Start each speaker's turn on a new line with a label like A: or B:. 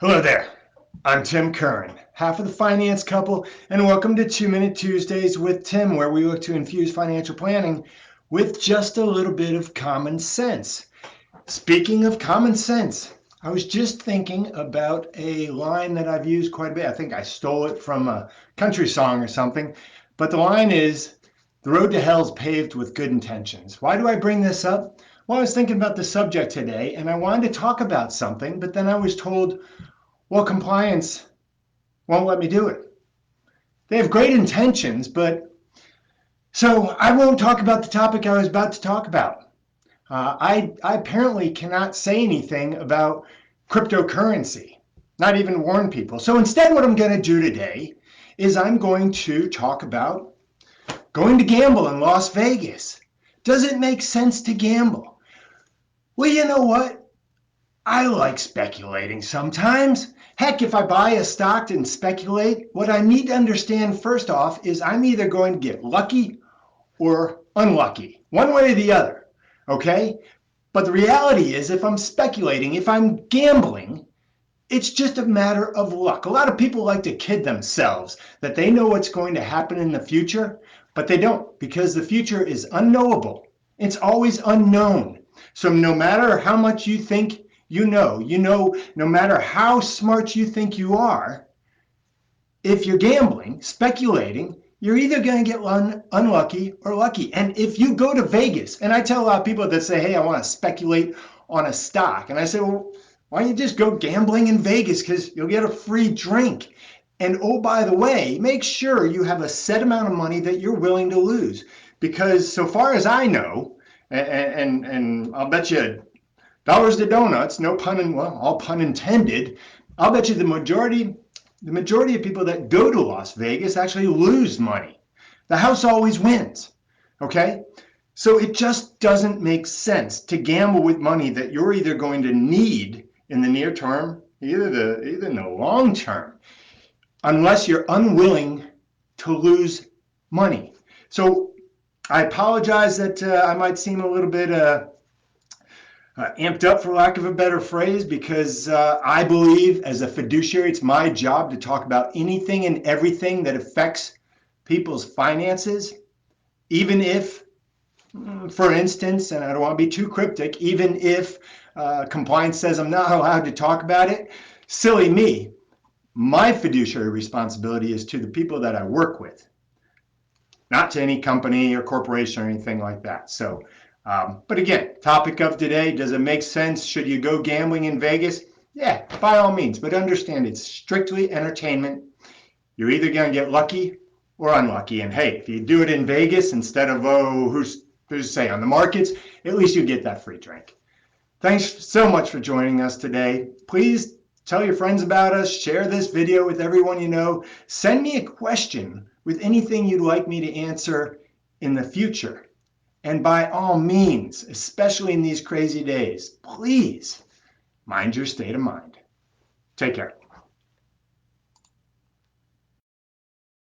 A: Hello there. I'm Tim Curran, half of the finance couple, and welcome to 2-Minute Tuesdays with Tim, where we look to infuse financial planning with just a little bit of common sense. Speaking of common sense, I was just thinking about a line that I've used quite a bit. I think I stole it from a country song or something, but the line is, "The road to hell is paved with good intentions." Why do I bring this up? Well, I was thinking about the subject today, and I wanted to talk about something, but then I was told, well, compliance won't let me do it. They have great intentions, but so I won't talk about the topic I was about to talk about. I apparently cannot say anything about cryptocurrency, not even warn people. So instead, what I'm going to do today is I'm going to talk about going to gamble in Las Vegas. Does it make sense to gamble? Well, you know what? I like speculating sometimes. Heck, if I buy a stock and speculate, what I need to understand first off is I'm either going to get lucky or unlucky, one way or the other, okay? But the reality is, if I'm speculating, if I'm gambling, it's just a matter of luck. A lot of people like to kid themselves that they know what's going to happen in the future, but they don't, because the future is unknowable. It's always unknown. So no matter how much you think no matter how smart you think you are, if you're gambling, speculating, you're either going to get unlucky or lucky. And if you go to Vegas, and I tell a lot of people that say, hey, I want to speculate on a stock. And I say, well, why don't you just go gambling in Vegas, because you'll get a free drink. And oh, by the way, make sure you have a set amount of money that you're willing to lose. Because so far as I know, and I'll bet you dollars to donuts, no pun, well, all pun intended, I'll bet you the majority of people that go to Las Vegas actually lose money. The house always wins, okay? So it just doesn't make sense to gamble with money that you're either going to need in the near term, either in the long term, unless you're unwilling to lose money. So I apologize that I might seem a little bit amped up, for lack of a better phrase, because I believe as a fiduciary, it's my job to talk about anything and everything that affects people's finances, even if, for instance, and I don't want to be too cryptic, even if compliance says I'm not allowed to talk about it, silly me. My fiduciary responsibility is to the people that I work with, not to any company or corporation or anything like that. So, but again, topic of today, does it make sense? Should you go gambling in Vegas? Yeah, by all means, but understand it's strictly entertainment. You're either going to get lucky or unlucky. And hey, if you do it in Vegas instead of, oh, who's to say on the markets, at least you get that free drink. Thanks so much for joining us today. Please tell your friends about us, share this video with everyone you know, send me a question with anything you'd like me to answer in the future. And by all means, especially in these crazy days, please mind your state of mind. Take care.